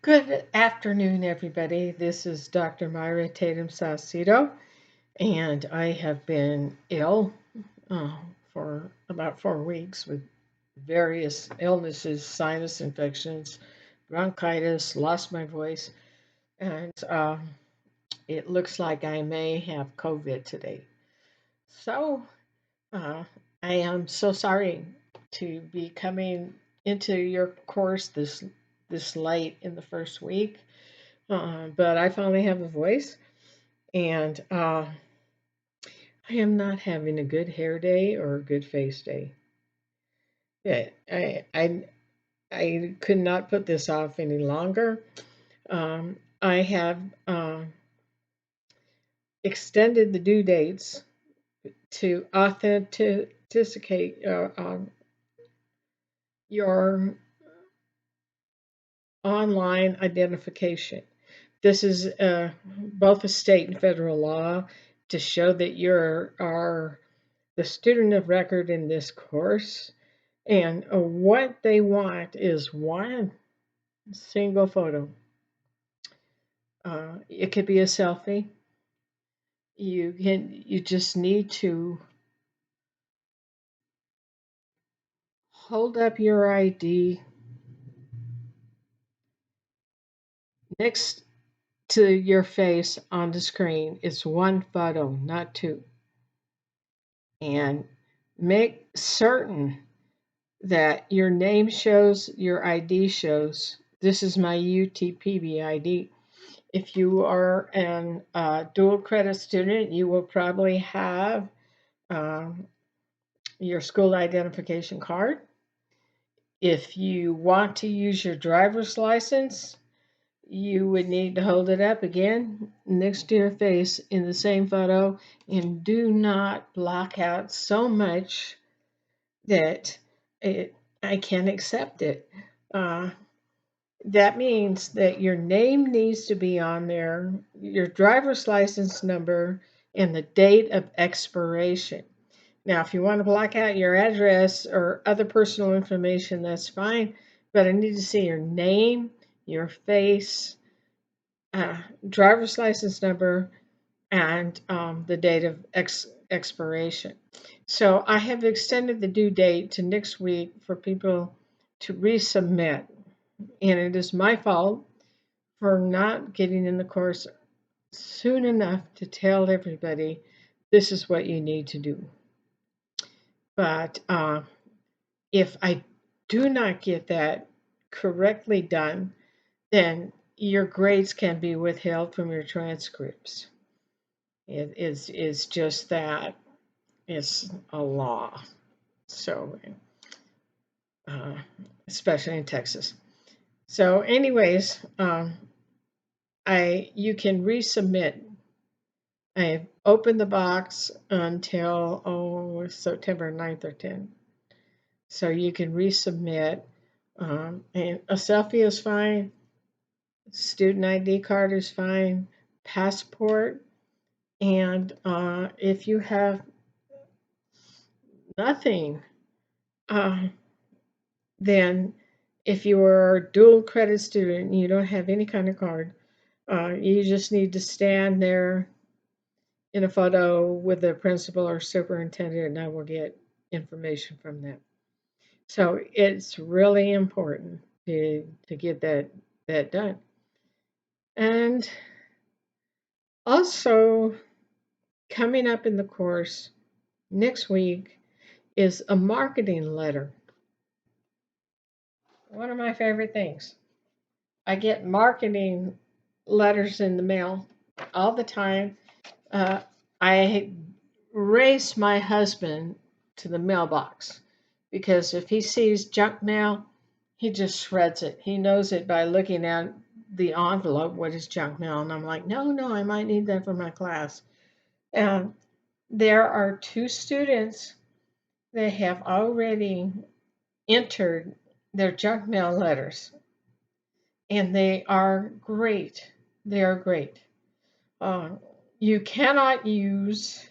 Good afternoon, everybody. This is Dr. Myra Tatum Saucedo, and I have been ill uh, for about 4 weeks with various illnesses, sinus infections, bronchitis, lost my voice, and it looks like I may have COVID today. So uh, I am so sorry to be coming into your course this late in the first week. But I finally have a voice, and I am not having a good hair day or a good face day. Yeah, I could not put this off any longer. I have extended the due dates to authenticate your online identification. This is both a state and federal law to show that you are the student of record in this course. And what they want is one single photo. It could be a selfie. You just need to hold up your ID next to your face on the screen. It's one photo, not two. And make certain that your name shows, your ID shows. This is my UTPB ID. If you are an dual credit student, you will probably have um, your school identification card. If you want to use your driver's license, you would need to hold it up again next to your face in the same photo, and do not block out so much that I can't accept it. Uh, That means that your name needs to be on there, your driver's license number, and the date of expiration. Now, if you want to block out your address or other personal information, that's fine, but I need to see your name, your face, uh, driver's license number, and the date of expiration. So I have extended the due date to next week for people to resubmit, and it is my fault for not getting in the course soon enough to tell everybody this is what you need to do. But if I do not get that correctly done, then your grades can be withheld from your transcripts. It's just that it's a law. So, uh, especially in Texas. So, anyways, I you can resubmit. I opened the box until September 9th or 10th. So you can resubmit. And a selfie is fine. Student ID card is fine. Passport. And if you have nothing, uh, then if you are a dual credit student and you don't have any kind of card, you just need to stand there in a photo with the principal or superintendent, and I will get information from them. So it's really important to get that done. And also coming up in the course next week is a marketing letter. One of my favorite things. I get marketing letters in the mail all the time. Uh, I race my husband to the mailbox because if he sees junk mail, he just shreds it. He knows it by looking at the envelope, what is junk mail. And I'm like, no, no, I might need that for my class. And there are two students that have already entered their junk mail letters, and they are great. They are great. Uh, you cannot use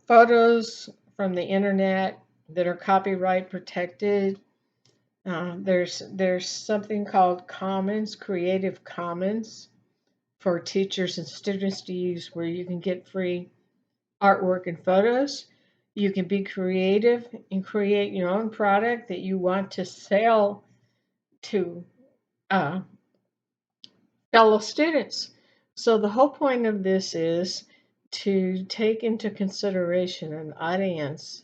photos from the internet that are copyright protected There's something called Commons, Creative Commons, for teachers and students to use, where you can get free artwork and photos. You can be creative and create your own product that you want to sell to uh, fellow students. So the whole point of this is to take into consideration an audience,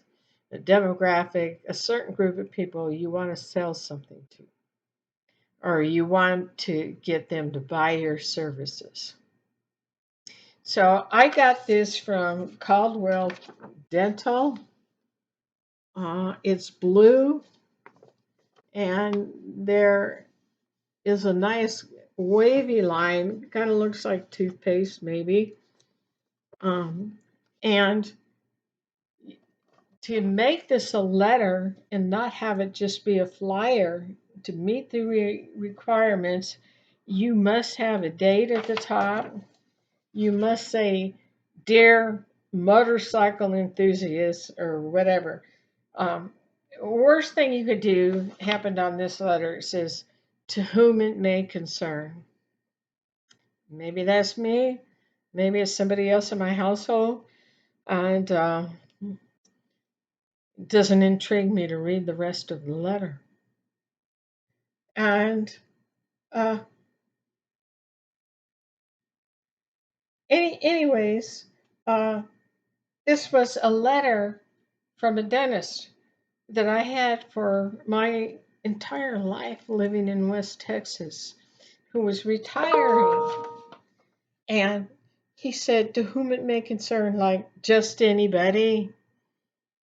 a demographic, a certain group of people you want to sell something to, or you want to get them to buy your services. So I got this from Caldwell Dental. It's blue, and there is a nice wavy line, kind of looks like toothpaste maybe. Um, and to make this a letter and not have it just be a flyer, to meet the requirements, you must have a date at the top. You must say, "Dear motorcycle enthusiasts," or whatever. Um, Worst thing you could do happened on this letter. It says, "To whom it may concern." Maybe that's me. Maybe it's somebody else in my household. And it doesn't intrigue me to read the rest of the letter. And uh, anyways, uh, this was a letter from a dentist that I had for my entire life living in West Texas, who was retiring. And he said, "To whom it may concern," like just anybody.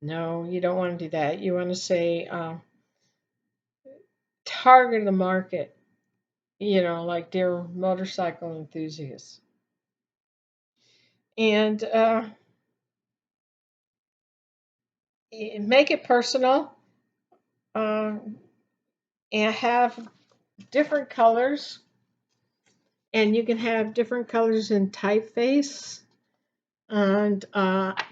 No, you don't want to do that. You want to say, target the market, like dear motorcycle enthusiasts. And make it personal, uh, and have different colors. And you can have different colors in typeface. And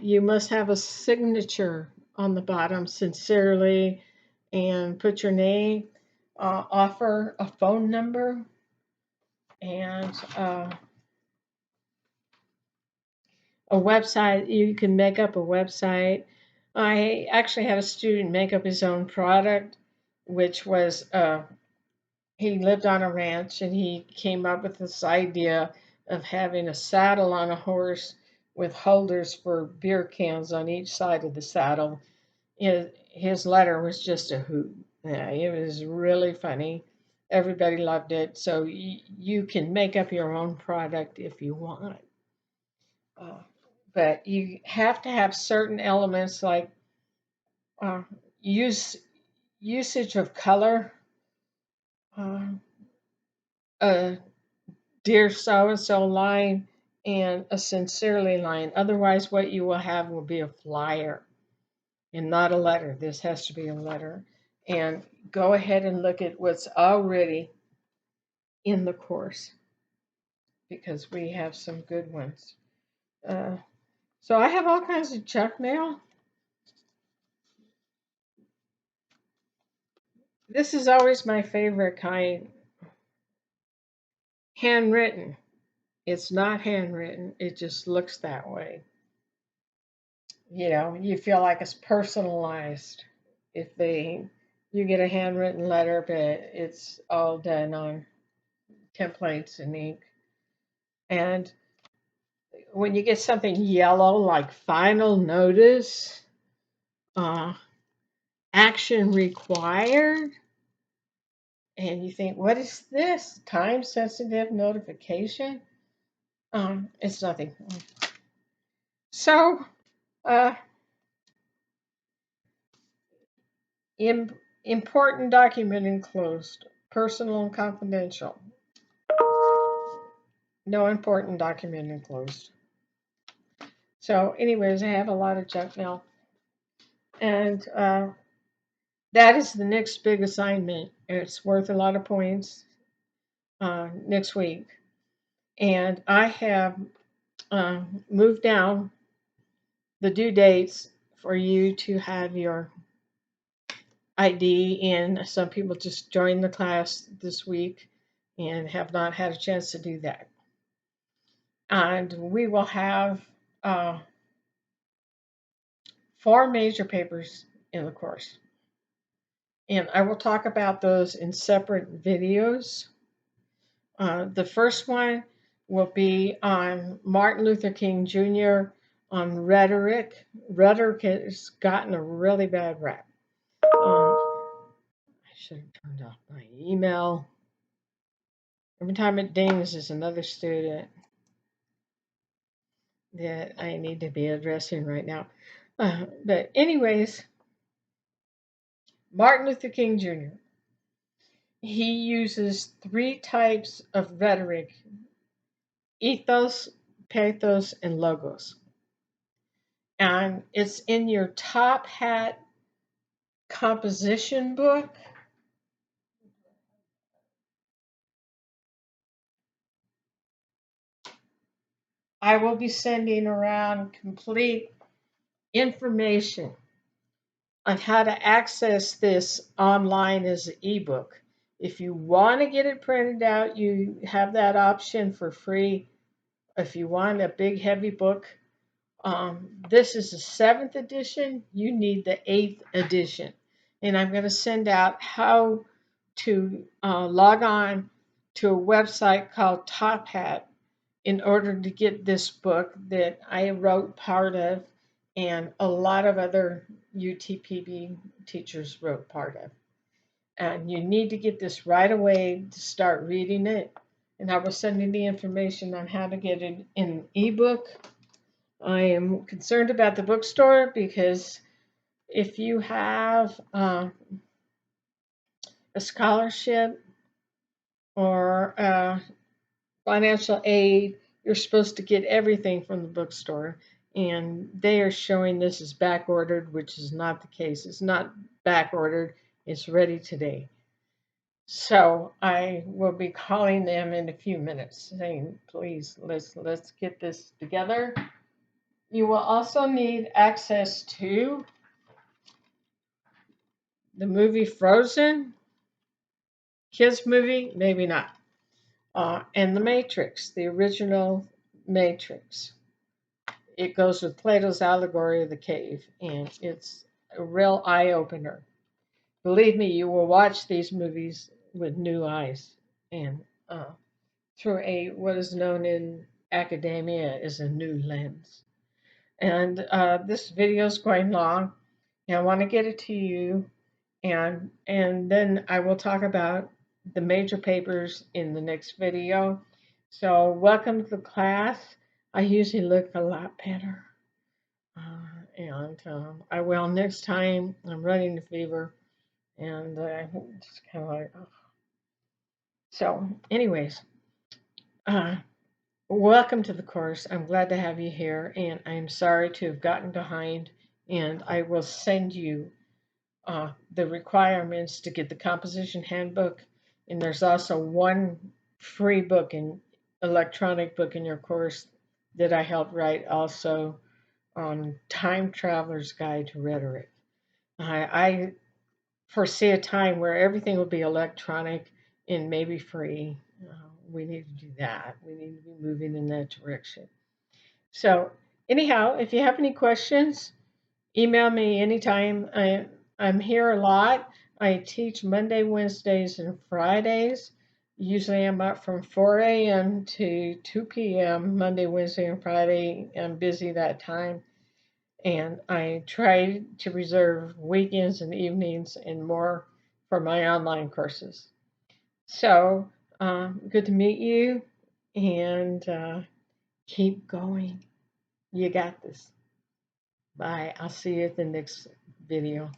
you must have a signature on the bottom, sincerely, and put your name, offer a phone number, and a website. You can make up a website. I actually had a student make up his own product, which was he lived on a ranch, and he came up with this idea of having a saddle on a horse with holders for beer cans on each side of the saddle. His letter was just a hoot. Yeah, it was really funny. Everybody loved it. So you can make up your own product if you want. Uh, but you have to have certain elements like uh, use usage of color, uh, a dear so and so line, and a sincerely line. Otherwise, what you will have will be a flyer and not a letter. This has to be a letter. And go ahead and look at what's already in the course, because we have some good ones. Uh, so I have all kinds of junk mail. This is always my favorite kind, handwritten. It's not handwritten, it just looks that way. You feel like it's personalized if you get a handwritten letter, but it's all done on templates and ink. And when you get something yellow like final notice, uh, action required, and you think, what is this? Time sensitive notification? It's nothing. So, uh, im- important document enclosed, personal and confidential. No important document enclosed. So, anyways, I have a lot of junk mail, and that is the next big assignment. It's worth a lot of points next week, and I have moved down the due dates for you to have your ID in. Some people just joined the class this week and have not had a chance to do that. And we will have uh, 4 major papers in the course. And I will talk about those in separate videos. The first one will be on Martin Luther King Jr. on rhetoric. Rhetoric has gotten a really bad rap. I should have turned off my email. Every time it dings, there's another student that I need to be addressing right now. But, anyways, Martin Luther King Jr. He uses 3 types of rhetoric: ethos, pathos, and logos. And it's in your Top Hat composition book. I will be sending around complete information on how to access this online as an ebook. If you want to get it printed out, you have that option for free. If you want a big, heavy book, this is the 7th edition. You need the 8th edition. And I'm going to send out how to log on to a website called Top Hat in order to get this book that I wrote part of and a lot of other UTPB teachers wrote part of. And you need to get this right away to start reading it. And I will send you the information on how to get it in ebook. I am concerned about the bookstore because if you have a scholarship or financial aid, you're supposed to get everything from the bookstore. And they are showing this as back ordered, which is not the case. It's not back ordered, it's ready today. So I will be calling them in a few minutes saying, please, let's get this together. You will also need access to the movie Frozen, kids movie, maybe not, and The Matrix, the original Matrix. It goes with Plato's allegory of the cave, and it's a real eye opener. Believe me, you will watch these movies with new eyes and through a what is known in academia as a new lens. And this video is quite long, and I want to get it to you, and then I will talk about the major papers in the next video. So welcome to the class. I usually look a lot better. And I will next time. I'm running a fever, and just kind of like, oh. So, anyways, uh, welcome to the course. I'm glad to have you here, and I'm sorry to have gotten behind. And I will send you the requirements to get the composition handbook, and there's also one free book in electronic book in your course that I helped write also on Time Traveler's Guide to Rhetoric. I foresee a time where everything will be electronic and maybe free. We need to do that. We need to be moving in that direction. So, anyhow, if you have any questions, email me anytime. I'm here a lot. I teach Monday, Wednesdays, and Fridays. Usually I'm up from 4 a.m. to 2 p.m. Monday, Wednesday, and Friday. I'm busy that time. And I try to reserve weekends and evenings and more for my online courses. So good to meet you, and keep going. You got this. Bye. I'll see you at the next video.